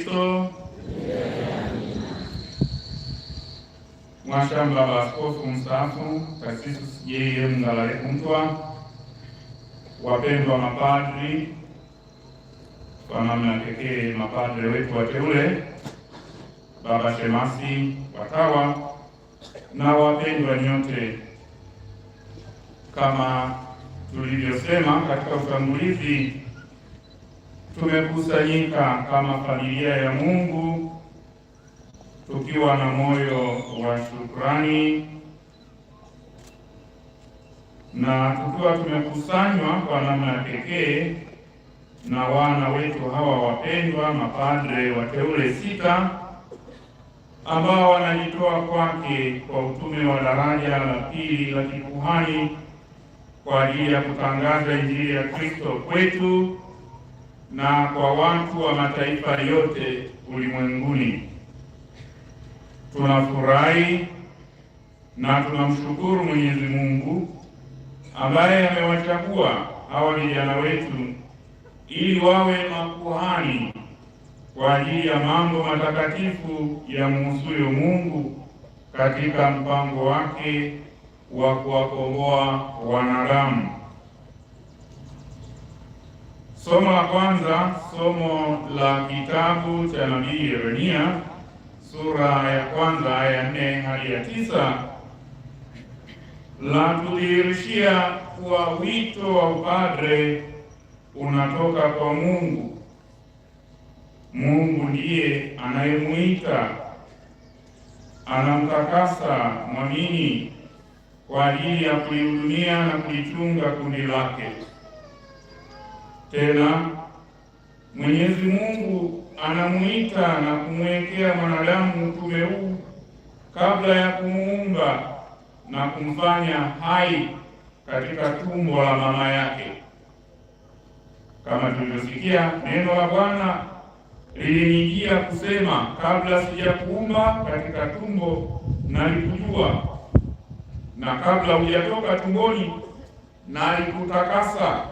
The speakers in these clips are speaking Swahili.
Kristo. Mwashamba wa Askofu mstaafu Tarsisius J.M. Ngalaleku Mtwa, wapendwa mapadri, kwa namna pekee mapadri wetu wateule, baba shemasi, watawa na wapendwa nyote, kama tulivyosema katika utangulizi, tumekusanyika kama familia ya Mungu tukiwa na moyo wa shukrani na tukiwa tumekusanywa kwa namna pekee na wana wetu hawa wapendwa mapadre wateule 6 ambao wanajitoa kwake kwa utume wa daraja la pili la kikuhani kwa ajili ya kutangaza Injili ya Kristo kwetu na kwa watu wa mataifa yote ulimwenguni. Tunafurahi na tunamshukuru Mwenyezi Mungu ambaye amewachagua hawa vijana wetu ili wawe makuhani kwa ajili ya mambo matakatifu ya muhusuyo Mungu katika mpango wake wa kuwakomboa wanadamu. Somo la kwanza, somo la kitabu cha nabii Yeremia sura ya kwanza aya 4 hadi ya 9, la tudhihirishia kuwa wito wa upadre unatoka kwa Mungu. Mungu ndiye anayemuita, anamtakasa mwamini kwa ajili ya kulihudumia na kulichunga kundi lake. Tena Mwenyezi Mungu anamuita na kumwekea mwanadamu utume huu kabla ya kumuumba na kumfanya hai katika tumbo la mama yake. Kama tulivyosikia, neno la Bwana lilinijia kusema, kabla sijakuumba katika tumbo nalikujua, na kabla hujatoka tumboni nalikutakasa.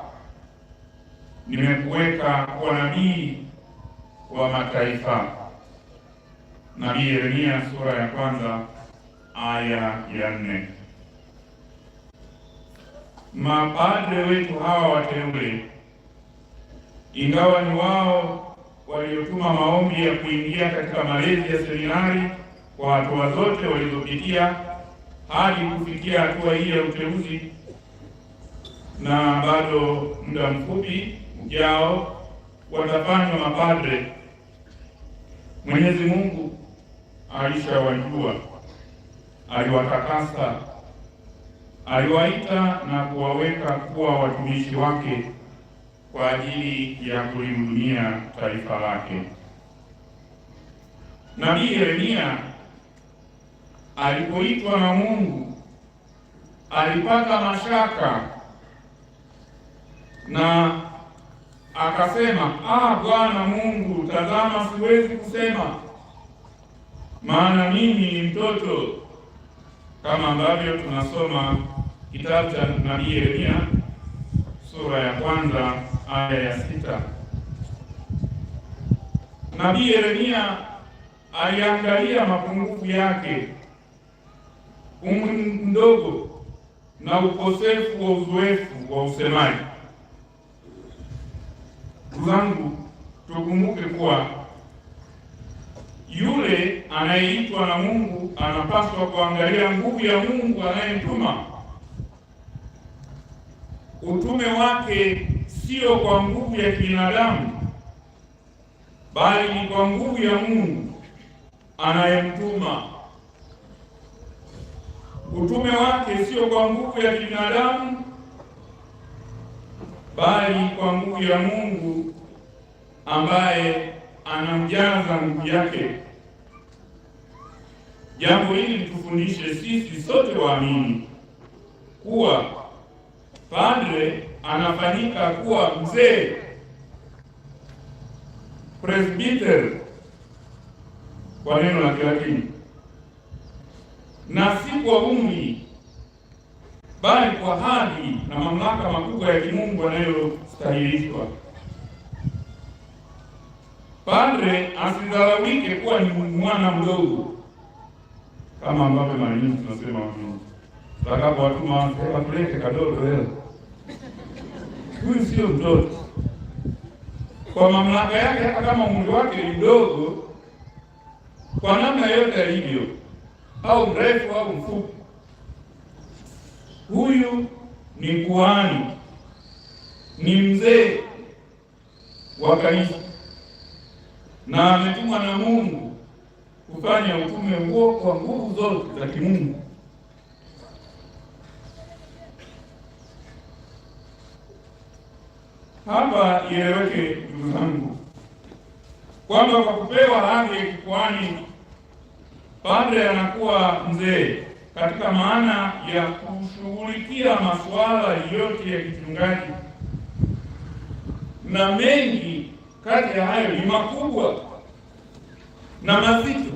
Nimekuweka kuwa nabii wa mataifa. Nabii Yeremia sura ya kwanza aya ya 4. Mapadre wetu hawa wateule, ingawa ni wao waliotuma maombi ya kuingia katika malezi ya seminari kwa hatua zote walizopitia hadi kufikia hatua hii ya uteuzi, na bado muda mfupi ujao watafanywa mapadre, Mwenyezi Mungu alishawajua, aliwatakasa, aliwaita na kuwaweka kuwa watumishi wake kwa ajili ya kulihudumia taifa lake. Nabii Yeremia alipoitwa na Mungu alipata mashaka na akasema, Bwana Mungu, tazama siwezi kusema, maana mimi ni mtoto. Kama ambavyo tunasoma kitabu cha nabii Yeremia sura ya kwanza aya ya 6. Nabii Yeremia aliangalia mapungufu yake, umri mdogo na ukosefu wa uzoefu wa usemaji. Zangu, tukumbuke kuwa yule anayeitwa na Mungu anapaswa kuangalia nguvu ya Mungu anayemtuma. Utume wake sio kwa nguvu ya binadamu, bali ni kwa nguvu ya Mungu anayemtuma. Utume wake sio kwa nguvu ya binadamu, bali kwa nguvu ya Mungu ambaye anamjaza nguvu yake. Jambo hili litufundishe sisi sote waamini kuwa padre anafanyika kuwa mzee, presbyter kwa neno la Kilatini, na si kwa umri, bali kwa hadhi na mamlaka makubwa ya kimungu yanayostahilishwa. Padre asidharauike kuwa ni mwana mdogo, kama ambavyo mara nyingi tunasema tutakapo watuma watulete kadogo leo. Huyu sio mtoto kwa mamlaka yake, hata kama umri wake ni mdogo kwa namna yote alivyo, au mrefu au mfupi. Huyu ni kuhani, ni mzee wa kanisa, na ametumwa na Mungu kufanya utume huo kwa nguvu zote za kimungu. Hapa ieleweke ndugu zangu kwamba kwa kupewa hadhi ya kikuhani, padre anakuwa mzee katika maana ya kushughulikia masuala yote ya kichungaji, na mengi kati ya hayo ni makubwa na mazito,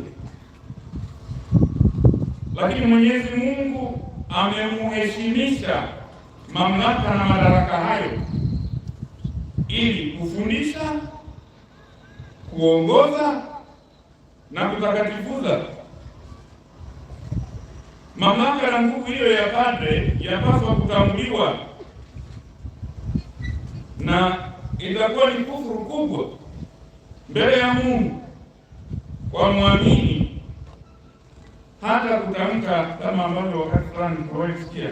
lakini Mwenyezi Mungu amemuheshimisha mamlaka na madaraka hayo ili kufundisha, kuongoza na kutakatifuza. Mamlaka na nguvu hiyo ya padre yapaswa kutambuliwa, na itakuwa ni kufuru kubwa mbele ya Mungu kwa muamini hata kutamka, kama ambavyo wakati fulani tuliwahi kusikia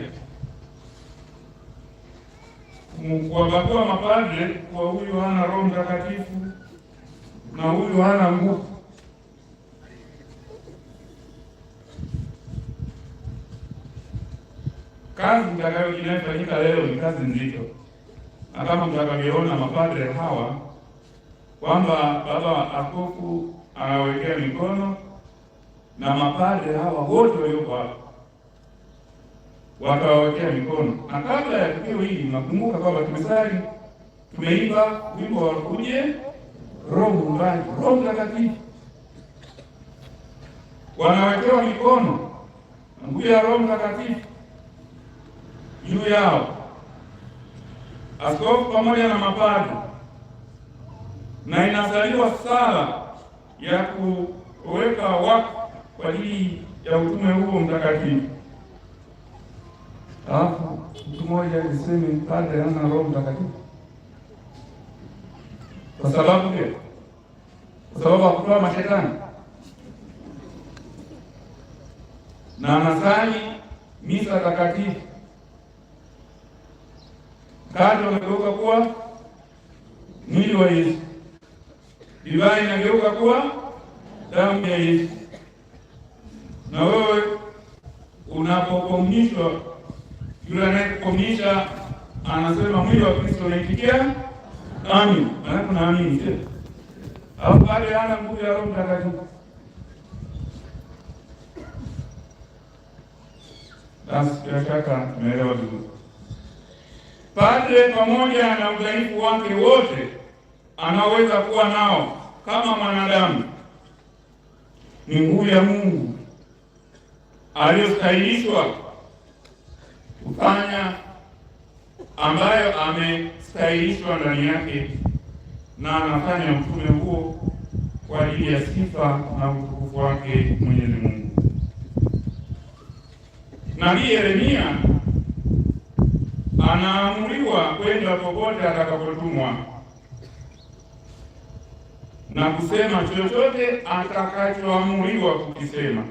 kuwabagua mapadre kwa huyu hana Roho Mtakatifu na huyu hana nguvu. Kazi inayofanyika leo ni kazi nzito, na kama mtakavyoona mapadre hawa kwamba baba askofu anawekea mikono, na mapadre hawa wote walioko hapa wakawekea mikono. Na kabla ya tukio hili, nakumbuka kwamba tumesali, tumeimba wimbo wa uje Roho Muumbaji, Roho Mtakatifu. Wanawekewa mikono na nguvu ya Roho Mtakatifu juu yao, askofu pamoja na mapadre, na inasaliwa sala ya kuweka wakfu kwa ajili ya utume huo mtakatifu. Alafu mtu mmoja alisema padre hana Roho Mtakatifu kwa sababu gani? Kwa sababu hakutoa mashetani, na anasali misa takatifu, mkate unageuka kuwa mwili wa Yesu, divai inageuka kuwa damu ya Yesu. Na wewe unapokomunishwa, yule anayekukomunisha anasema mwili wa Kristo, unaitikia amin, maana tunaamini sio? Au bado hana nguvu ya Roho Mtakatifu? Basi bila shaka tumeelewa vizuri. Padre pamoja na udhaifu wake wote anaweza kuwa nao kama mwanadamu, ni nguvu ya Mungu aliyostahilishwa kufanya, ambayo amestahilishwa ndani yake, na anafanya utume huo kwa ajili ya sifa na utukufu wake Mwenyezi Mungu. Nabii Yeremia anaamuriwa kwenda popote atakapotumwa na kusema chochote atakachoamuriwa kukisema.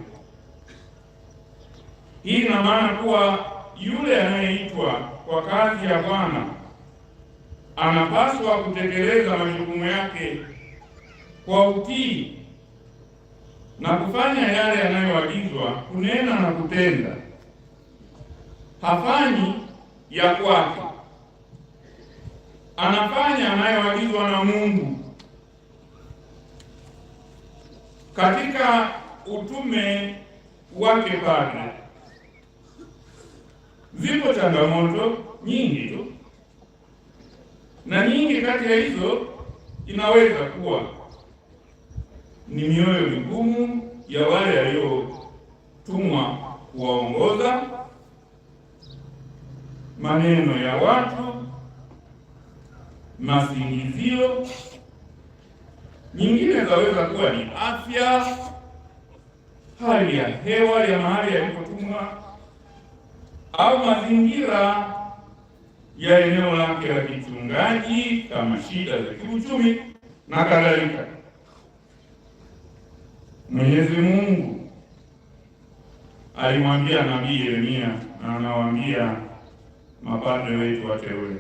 Hii ina maana kuwa yule anayeitwa kwa kazi ya Bwana anapaswa kutekeleza majukumu yake kwa utii na kufanya yale yanayoagizwa, kunena na kutenda. Hafanyi ya kwake, anafanya anayoagizwa na Mungu. Katika utume wake padre zipo changamoto nyingi tu, na nyingi kati ya hizo inaweza kuwa ni mioyo migumu ya wale waliotumwa kuwaongoza, maneno ya watu, masingizio Nyingine zaweza kuwa ni afya, hali ya hewa ya mahali alipotumwa, au mazingira ya eneo lake la kichungaji kama shida za kiuchumi na kadhalika. Mwenyezi Mungu alimwambia nabii Yeremia na anawaambia mapadre wetu wateule,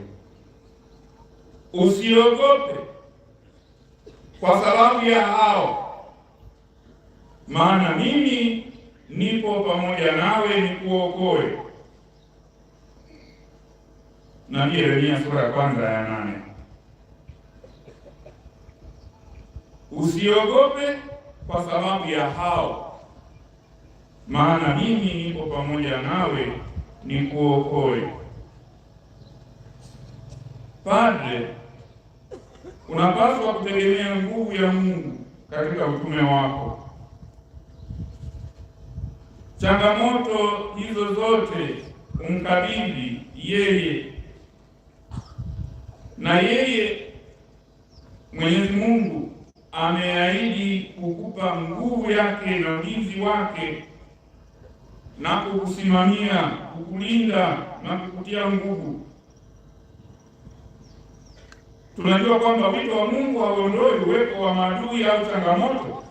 usiogope kwa sababu ya hao, maana mimi nipo pamoja nawe nikuokoe. Nabii Yeremia sura ya 1:8. Usiogope kwa sababu ya hao, maana mimi nipo pamoja nawe nikuokoe. Padre, unapaswa kutegemea nguvu ya Mungu katika utume wako. Changamoto hizo zote umkabidhi yeye, na yeye Mwenyezi Mungu ameahidi kukupa nguvu yake na ulinzi wake na kukusimamia, kukulinda na kukutia nguvu. Tunajua kwamba wito wa Mungu hauondoi uwepo wa maadui au changamoto.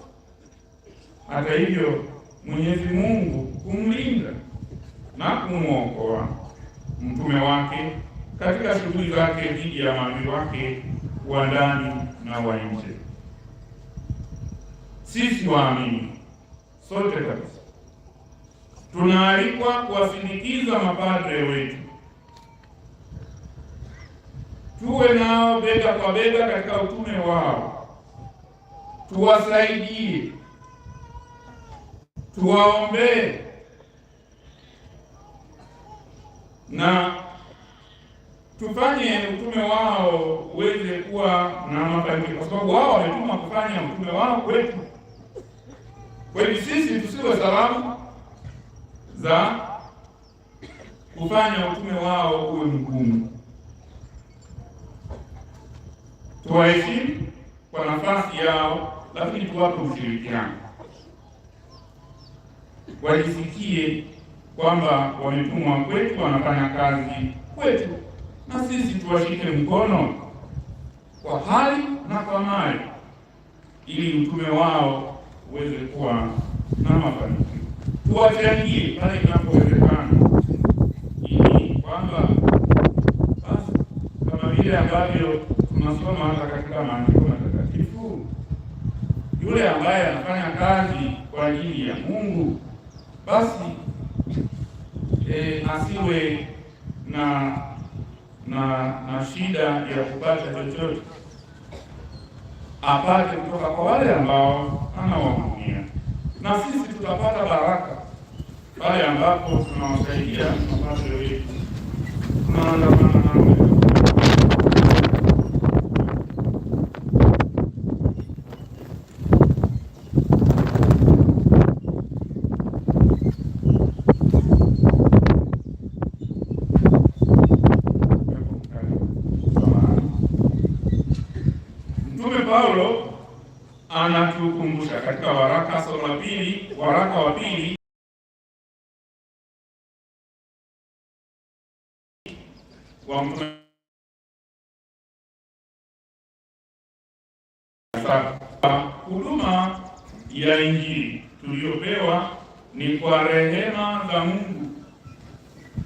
Hata hivyo, Mwenyezi Mungu kumlinda na kumwokoa mtume wake katika shughuli zake dhidi ya maadui wake wa ndani na wa nje. Sisi waamini sote kabisa tunaalikwa kuwasindikiza mapadre wetu, tuwe nao bega kwa bega katika utume wao, tuwasaidie, tuwaombee na tufanye utume wao uweze kuwa na mafanikio, kwa sababu wao wametuma kufanya utume wao kwetu. Kwa hiyo sisi tusiwe sababu za kufanya utume wao uwe mgumu. Tuwaheshimu kwa nafasi yao, lakini tuwape ushirikiano, wajisikie kwamba wametumwa kwetu, wanafanya kazi kwetu, na sisi tuwashike mkono kwa hali na kwa mali, ili utume wao uweze kuwa na mafanikio. Tuwachangie pale inapowezekana, ili kwamba basi kama vile ambavyo tunasoma hata katika maandiko matakatifu, yule ambaye anafanya kazi kwa ajili ya Mungu basi asiwe na shida ya kupata chochote, apate kutoka kwa wale ambao anawahudumia, na sisi tutapata baraka pale ambapo tunawasaidia mapadre wetu, tunaandamana nao. Mtume Paulo anatukumbusha katika waraka wa pili wa mtume huduma ya Injili tuliyopewa ni kwa rehema za Mungu,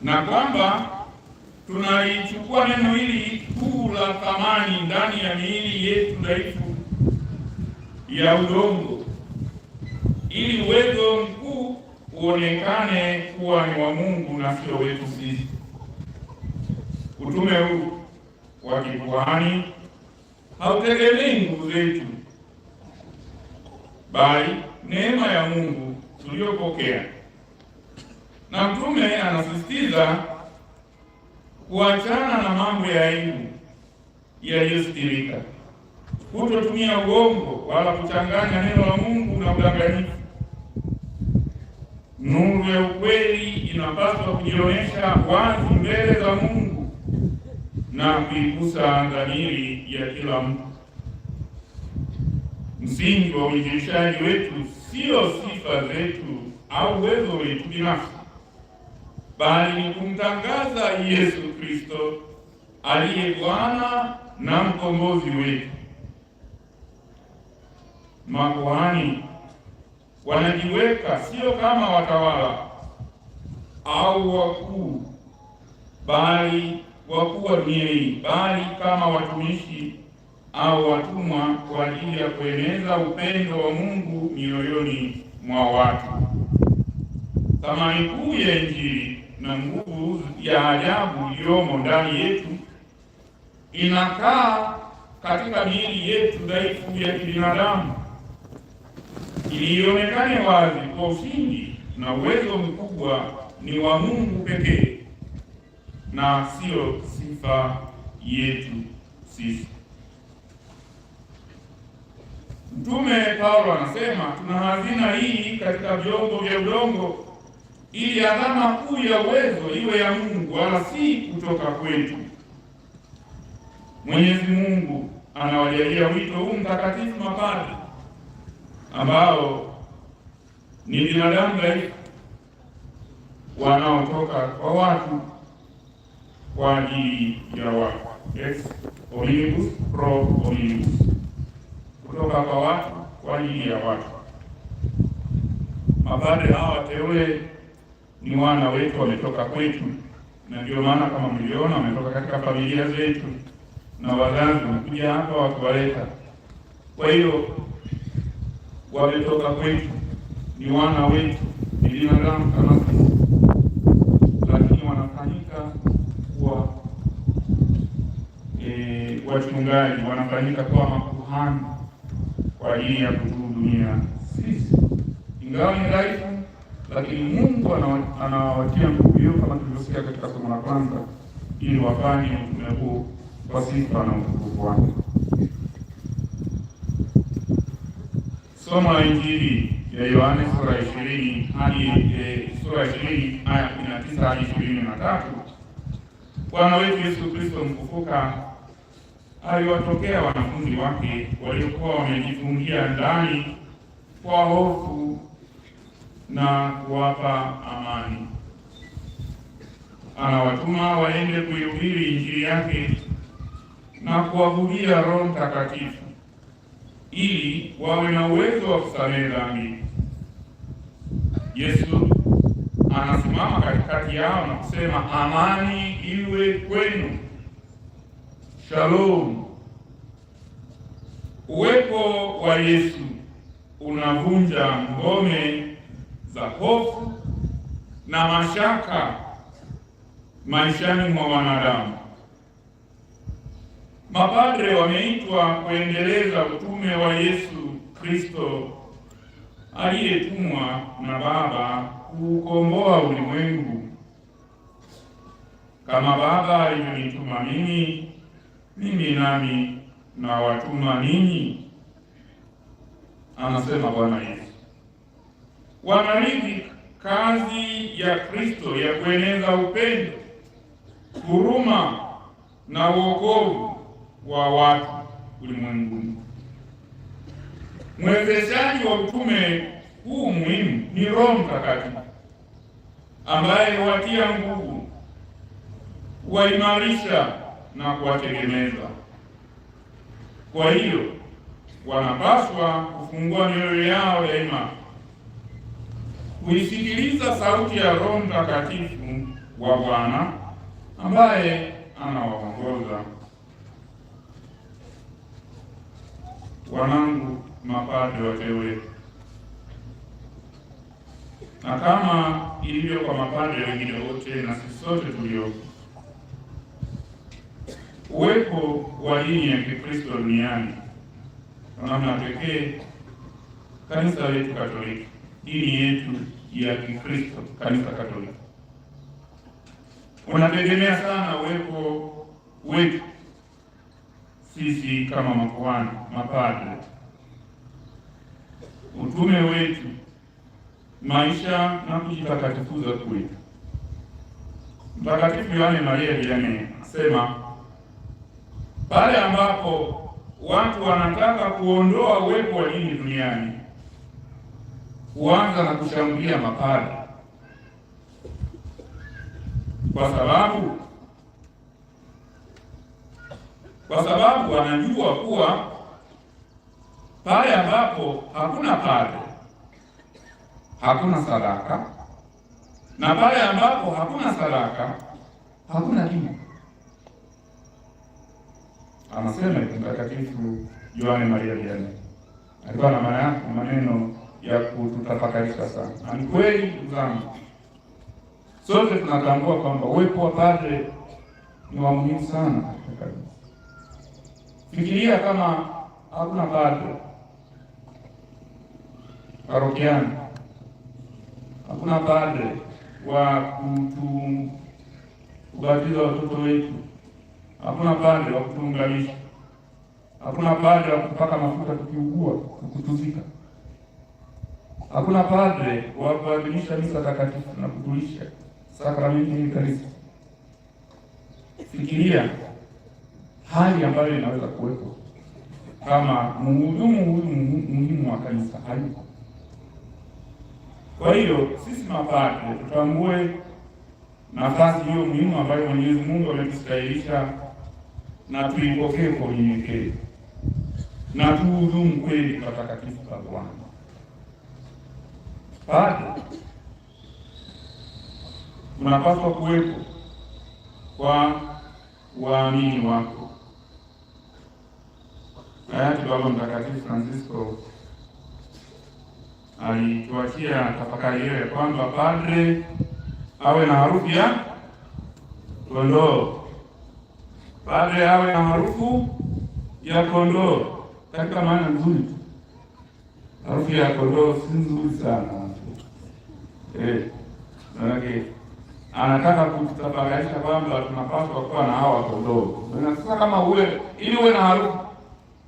na kwamba tunalichukua neno hili kuu la thamani ndani ya miili yetu dhaifu ya udongo, ili uwezo mkuu uonekane kuwa ni wa Mungu na sio wetu sisi. Utume huu wa kikuhani hautegemei nguvu zetu, bali neema ya Mungu tuliyopokea. Na mtume anasisitiza kuachana na mambo ya aibu yaliyostirika, kutotumia uongo wala kuchanganya neno la Mungu na udanganyifu. Nuru ya ukweli inapaswa kujionyesha wazi mbele za Mungu na kuigusa dhamiri ya kila mtu. Msingi wa uinjilishaji wetu sio sifa zetu au uwezo wetu binafsi, bali ni kumtangaza Yesu Kristo aliye Bwana na mkombozi wetu. Makuhani wanajiweka sio kama watawala au wakuu wa dunia hii, bali kama watumishi au watumwa kwa ajili ya kueneza upendo wa Mungu mioyoni mwa watu. Thamani kuu ya Injili na nguvu ya ajabu iliyomo ndani yetu inakaa katika miili yetu dhaifu ya kibinadamu, ili ionekane wazi kwa ushindi na uwezo mkubwa ni wa Mungu pekee na sio sifa yetu sisi. Mtume Paulo anasema tuna hazina hii katika vyombo vya udongo, ili adhama kuu ya uwezo iwe ya Mungu wala si kutoka kwetu. Mwenyezi Mungu anawajalia wito huu mtakatifu mapadri ambao ni binadamu dhaifu wanaotoka kwa watu kwa ajili ya watu. Ex hominibus pro hominibus, kutoka kwa watu kwa ajili ya watu. Mapadri hawa wateule ni wana wetu, wametoka kwetu, na ndio maana kama mliona wametoka katika familia zetu na wazazi wamekuja hapa wakiwaleta. Kwa hiyo wametoka kwetu, ni wana wetu, ni binadamu kama sisi, lakini wanafanyika kuwa wachungaji, wanafanyika kuwa makuhani kwa ajili ya kutuhudumia sisi. Ingawa ni dhaifu, lakini Mungu anawatia nguvu hiyo, kama tulivyosikia katika somo la kwanza, ili wafanye utume huu kwa sifa na utukufu wake. Somo la Injili ya Yohane sura 20 aya 19 hadi 23. Bwana wetu Yesu Kristo mfufuka aliwatokea wanafunzi wake waliokuwa wamejifungia ndani kwa hofu na kuwapa amani. Anawatuma waende kuihubiri Injili yake na kuwahudia Roho Mtakatifu ili wawe na uwezo wa kusamehe dhambi. Yesu anasimama katikati yao na kusema, amani iwe kwenu, shalom. Uwepo wa Yesu unavunja ngome za hofu na mashaka maishani mwa wanadamu. Mapadre wameitwa kuendeleza utume wa Yesu Kristo aliyetumwa na Baba kuukomboa ulimwengu. Kama Baba alivyonituma mimi, mimi nami na watuma ninyi, anasema Bwana Yesu. Wanarithi kazi ya Kristo ya kueneza upendo, huruma na wokovu wa watu ulimwenguni. Mwezeshaji wa utume huu muhimu ni Roho Mtakatifu, ambaye huwatia nguvu, huwaimarisha na kuwategemeza. Kwa hiyo wanapaswa kufungua mioyo yao daima kuisikiliza sauti ya Roho Mtakatifu wa Bwana ambaye anawaongoza. Wanangu mapadri wateule, na kama ilivyo kwa mapadri wengine wote na sisi sote tulio, uwepo wa dini ya Kikristo duniani kwa namna pekee kanisa letu Katoliki, dini yetu ya Kikristo, kanisa Katoliki, unategemea sana uwepo wetu sisi kama makuhani, mapadre, utume wetu, maisha na kujitakatifuza kwetu. Mtakatifu Yohane Maria Vianney asema, pale ambapo watu wanataka kuondoa uwepo wa dini duniani, kuanza na kushambulia mapadri, kwa sababu wanajua kuwa pale ambapo hakuna padri hakuna sadaka, na pale ambapo hakuna sadaka hakuna dini. Anasema Mtakatifu Yohane Maria Vianney, alikuwa na maneno ya kututafakarisha sana. Na ni kweli ndugu zangu, sote tunatambua kwamba uwepo wa padre ni wa muhimu sana katika kanisa. Fikiria kama hakuna padre parokiani, hakuna padre wa kubatiza watoto wetu, hakuna padre wa kutuunganisha, hakuna padre wa kupaka mafuta tukiugua, kutuzika, hakuna padre wa kuadhimisha misa takatifu na kutulisha sakramenti hii kanisa. Fikiria hali ambayo inaweza kuwepo kama mhudumu huyu muhimu wa kanisa hayuko. Kwa hiyo sisi mapadre tutambue nafasi hiyo muhimu ambayo Mwenyezi Mungu ametustahilisha, na tuipokee kwa unyenyekevu na tuhudumu kweli patakatifu pa Bwana. Padre unapaswa kuwepo kwa waamini wako. Hayati Baba Mtakatifu Francisco alituachia tafakari hiyo ya kwamba padre awe na harufu ya kondoo, padre awe na harufu ya kondoo. Katika maana nzuri, harufu ya kondoo si nzuri sana. Manake anataka kutafakarisha kwamba tunapaswa kuwa na hawa kondoo. Na sasa kama ili uwe na harufu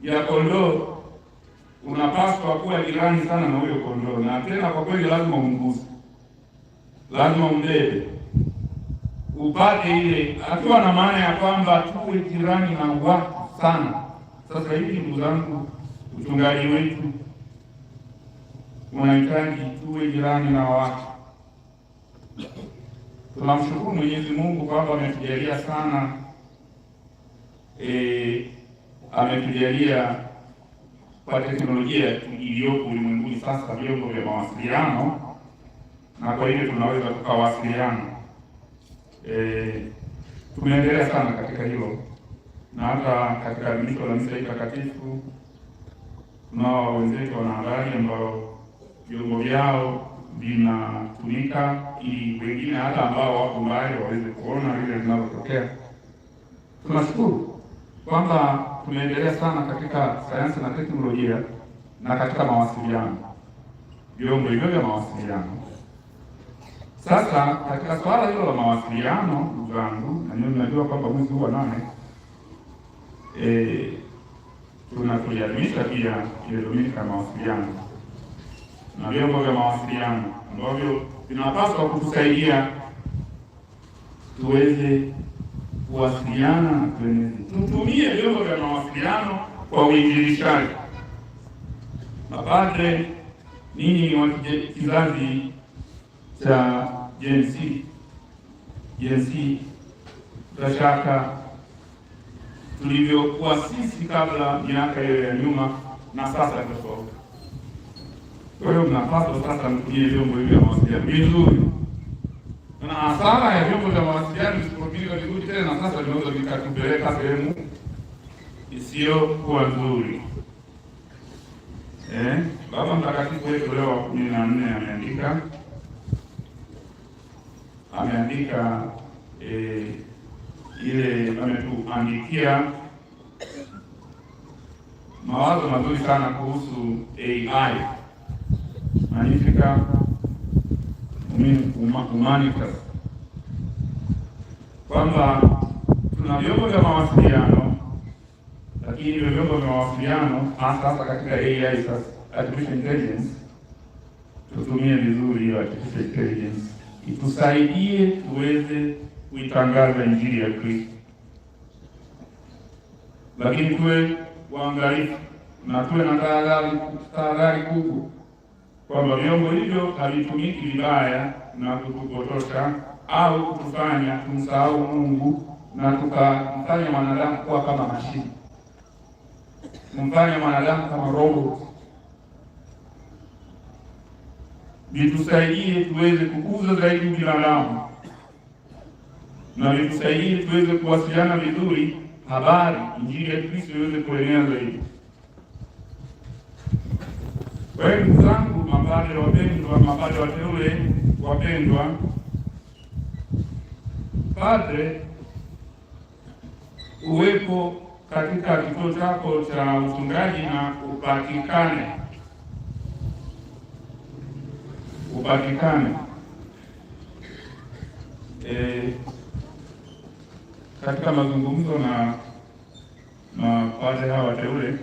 ya kondoo, unapaswa kuwa jirani sana na huyo kondoo, na tena kwa kweli lazima umguse, lazima umbebe, upate ile, akiwa na maana ya kwamba tuwe jirani na watu sana. Sasa hivi ndugu zangu, uchungaji wetu unahitaji tuwe jirani na watu. Tunamshukuru Mwenyezi Mungu kwamba ametujalia sana, ametujalia kwa teknolojia iliyopo ulimwenguni sasa, vyombo vya mawasiliano, na kwa hiyo tunaweza tukawasiliana. Tumeendelea sana katika hilo, na hata katika adhimisho la misa takatifu tunao wenzetu wanahabari ambao vyombo vyao vinatumika ili wengine hata ambao wako mbali waweze kuona vile vinavyotokea. Tunashukuru kwamba tumeendelea sana katika sayansi na teknolojia na katika mawasiliano, vyombo hivyo vya mawasiliano. Sasa katika swala hilo la mawasiliano, ndugu zangu, na nyinyi mnajua kwamba mwezi huu wa 8 tunakuadhimisha pia ile Dominika ya mawasiliano, na vyombo vya mawasiliano ambavyo vinapaswa kutusaidia tuweze kuwasiliana na kueneza. Tutumie vyombo vya mawasiliano kwa uinjilishaji. Mapadre, ninyi ni wa kizazi cha Gen Z, bila shaka tulivyokuwa sisi kabla miaka hiyo ya nyuma na sasa tofauti. Kwa hiyo mnapaswa sasa mtumie vyombo hivi vya mawasiliano vizuri, na hasara ya vyombo vya mawasiliano visipotumika vizuri tena sasa vinaweza vikatupeleka sehemu isiyokuwa nzuri. Baba Mtakatifu wetu Leo wa 14 ameandika ametuandikia mawazo mazuri sana kuhusu AI, Magnificat Humanitas, kwamba tuna vyombo vya mawasiliano, lakini hivyo vyombo vya mawasiliano hasa katika AI sasa, artificial intelligence, tutumie vizuri hiyo artificial intelligence itusaidie tuweze kuitangaza Injili ya Kristo, lakini tuwe waangalifu na tuwe na tahadhari kubwa kwamba vyombo hivyo havitumiki vibaya na kutupotosha au kutufanya tumsahau Mungu na tukamfanya mwanadamu kuwa kama mashine, kumfanya mwanadamu kama robot. Vitusaidie tuweze kukuza zaidi binadamu na vitusaidie tuweze kuwasiliana vizuri, habari Injili ya Kristo iweze kuenea zaidi. Kwa hiyo ndugu zangu, mapadre wapendwa, mapadre wateule wapendwa, padre uwepo katika kituo chako cha uchungaji na upatikane katika mazungumzo na mapadre hawa wateule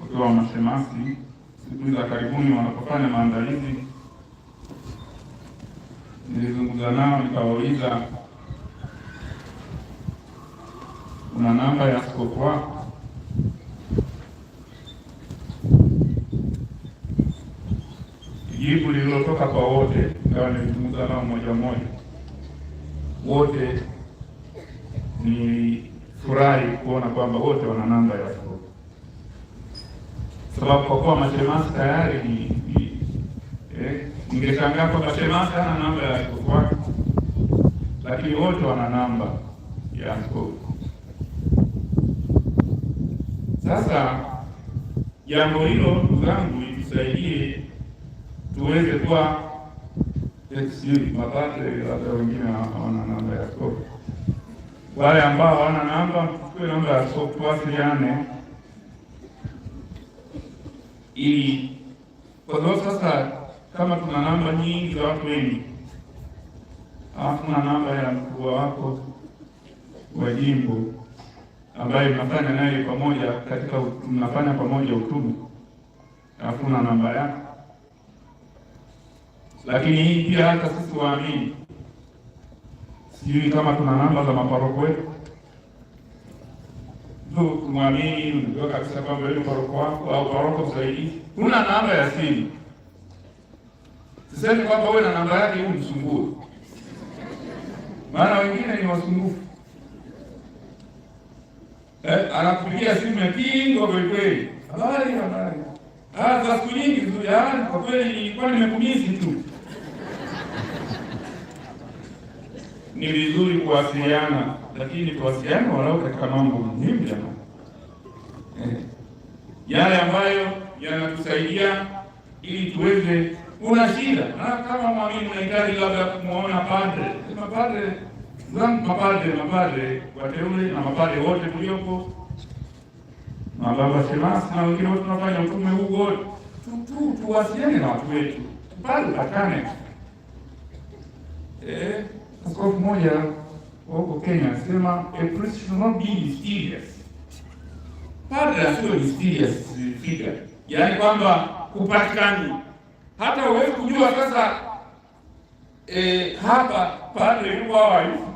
wakiwa mashemasi siku za karibuni wanapofanya maandalizi, nilizungumza nao nikawauliza, una namba ya askofu wako? Jibu lililotoka kwa wote, ingawa nilizungumza nao mmoja mmoja, wote ni furahi kuona kwamba wote wana namba ya askofu, sababu kwa kuwa mashemasi tayari ningeshangaa kwamba shemasi hana namba ya askofu wake, lakini wote wana namba ya askofu. Sasa jambo hilo ndugu zangu litusaidie tuweze kuwa mapadre, labda wengine hawana namba ya askofu. Wale ambao hawana namba, tuchukue namba ya askofu tuwasiliane, ili kwa sababu sasa kama tuna namba nyingi za watu wengi, hatuna namba ya mkuu wako wa jimbo ambaye mnafanya naye pamoja mnafanya pamoja utume, hakuna namba yake. Lakini hii pia hata sisi waamini, sijui kama tuna namba za maparoko wetu. Tumwamini ndio kabisa kwamba yule paroko wako au paroko msaidizi una namba ya simu. Sisemi kwamba wewe na namba yake msumbue, maana wengine ni wasumbufu. Anakupigia simu ya kingo kweli, habari. Za siku nyingi nzuri, kwa kweli nilikuwa nimekumisi tu. Ni vizuri kuwasiliana, lakini tuwasiliane walau katika mambo muhimu jamani, yale ambayo yanatusaidia ili tuweze. Una shida kama mwamini unahitaji labda kumuona padre, mapadre wateule na mapadre wote tuliopo, mababa shemasi na wengine wote tunafanya utume huu wote, tuwasiliane na watu wetu pale patikane. Askofu mmoja huko Kenya anasema a priest should not be mysterious. Padre asiwe mysterious figure, yaani kwamba kupatikana hata huwezi kujua sasa hapa padre yuko hayuko.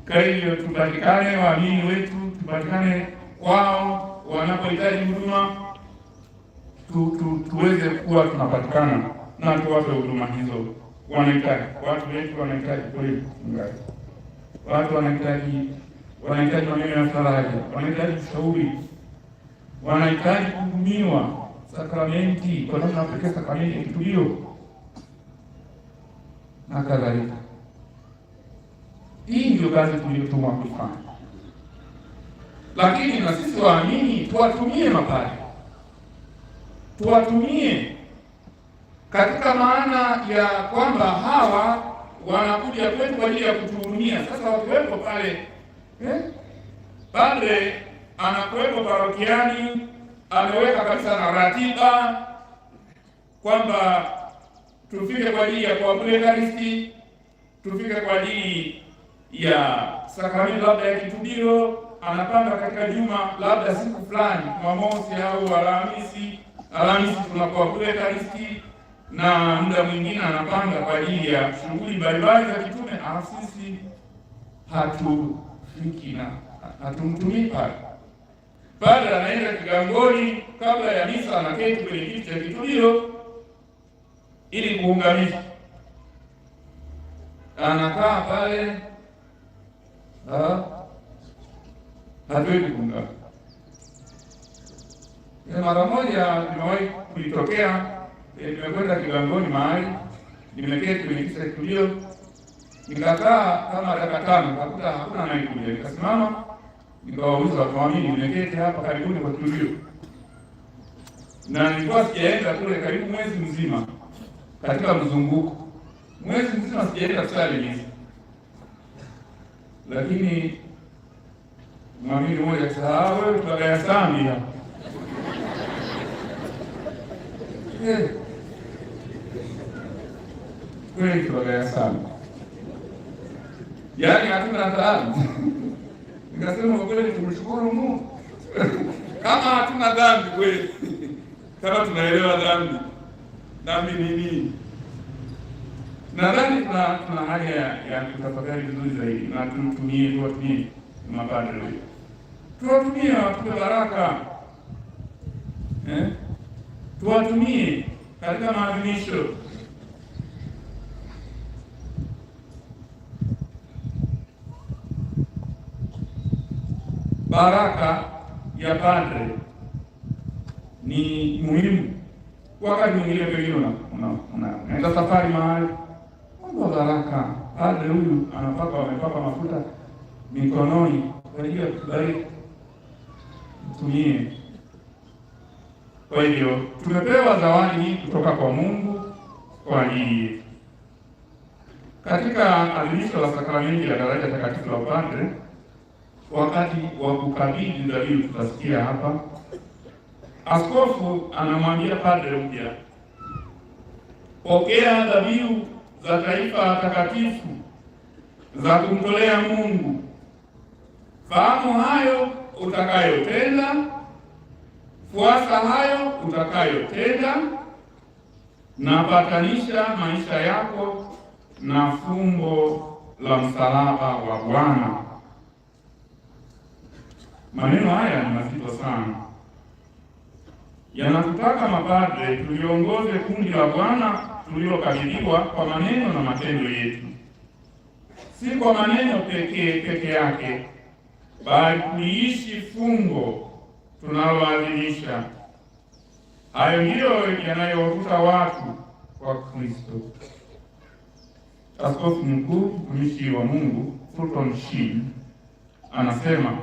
Kwa hiyo tupatikane, waamini wetu tupatikane kwao wanapohitaji huduma, tuweze kuwa tunapatikana na tuwape huduma hizo wanahitaji. Watu wetu wanahitaji kweli mchungaji, watu wanahitaji maneno ya faraja, wanahitaji ushauri, wanahitaji kuhudumiwa sakramenti kwa namna pekee, sakramenti ya kitubio na kadhalika. Hii ndio kazi tuliyotumwa kufanya, lakini na sisi waamini tuwatumie mapadre, tuwatumie katika maana ya kwamba hawa wanakuja kwetu kwa ajili ya kutuhudumia. Sasa wakiwepo pale, padre anakuwepo parokiani, ameweka kabisa na ratiba kwamba tufike kwa ajili ya kuabudu Ekaristi, tufike kwa ajili ya sakramenti labda ya kitubio, anapanga katika juma labda siku fulani, Jumamosi au Alhamisi tunapoabudu Ekaristi, na muda mwingine anapanga kwa ajili ya shughuli mbalimbali za kitume. Sisi hatufiki na hatumtumii pale. padre anaenda kigangoni, kabla ya misa anaketi kwenye kiti cha kitubio ili kuungamisha. Anakaa pale, hatuwezi kuungama. Mara moja nimewahi kulitokea, nimekwenda kigangoni mahali, nimeketi kwenye kiti cha kitubio, nikakaa kama dakika 5, nikakuta hakuna anayekuja. Nikasimama nikawauliza watu waamini, nimeketi hapa karibuni kwa kitubio, na nilikuwa sijaenda kule karibu mwezi mzima katika mzunguko, mwezi mzima sijaenda kusali misa. Lakini mwamini mmoja akasema, wewe tunagaya sambi hapa. Kweli tunagaya sambi, yaani hatuna dhambi. Nikasema kweli tumshukuru Mungu kama hatuna dhambi kweli, kama tunaelewa dhambi ni nini. Nadhani tuna haja ya kutafakari vizuri zaidi, na tuwatumie mapadre wetu, tuwatumie watupe baraka, tuwatumie katika maadhimisho. Baraka ya padre ni muhimu. Wakati mwingine pengine unaenda safari mahali, kwa baraka padre huyu amepaka mafuta mikononi kwa ajili ya kubariki, tumie. Kwa hivyo tumepewa zawadi hii kutoka kwa Mungu kwa ajili yetu. Katika adhimisho la sakramenti ya daraja takatifu la upadre, wakati wa kukabidhi dhabihu, tutasikia hapa askofu anamwambia padre mpya, pokea dhabihu za taifa takatifu za kumtolea Mungu. Fahamu hayo utakayotenda, fuasa hayo utakayotenda, na patanisha maisha yako na fumbo la msalaba wa Bwana. Maneno haya ni mazito sana, yanatutaka mapadre tuliongoze kundi la Bwana tulilokabidhiwa kwa maneno na matendo yetu, si kwa maneno peke yake, bali kuishi fungo tunaloadhimisha. Hayo ndiyo yanayowavuta watu kwa Kristo. Askofu mkuu mtumishi wa Mungu Fulton Sheen anasema,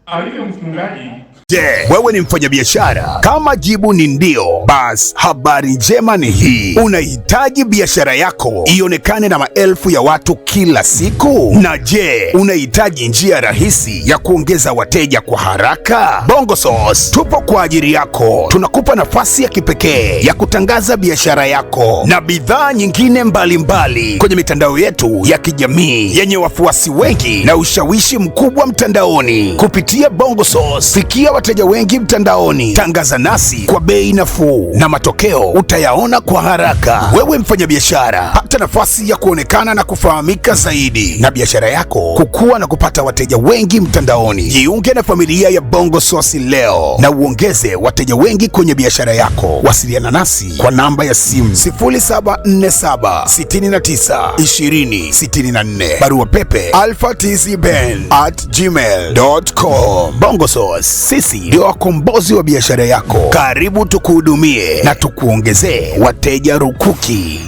alivyo mchungaji. Je, wewe ni mfanyabiashara? Kama jibu ni ndio, basi habari njema ni hii. Unahitaji biashara yako ionekane na maelfu ya watu kila siku? Na je, unahitaji njia rahisi ya kuongeza wateja kwa haraka? Bongosource tupo kwa ajili yako. Tunakupa nafasi ya kipekee ya kutangaza biashara yako na bidhaa nyingine mbalimbali kwenye mitandao yetu ya kijamii yenye wafuasi wengi na ushawishi mkubwa mtandaoni. Kupitia Bongosource, fikia wateja wengi mtandaoni. Tangaza nasi kwa bei nafuu na matokeo utayaona kwa haraka. Wewe mfanyabiashara, pata nafasi ya kuonekana na kufahamika zaidi, na biashara yako kukua na kupata wateja wengi mtandaoni. Jiunge na familia ya Bongosource leo na uongeze wateja wengi kwenye biashara yako. Wasiliana nasi kwa namba ya simu 0747692064, barua pepe alphatizben@gmail.com. Bongosource, sisi ndio wakombozi wa biashara yako. Karibu tukuhudumie na tukuongezee wateja rukuki.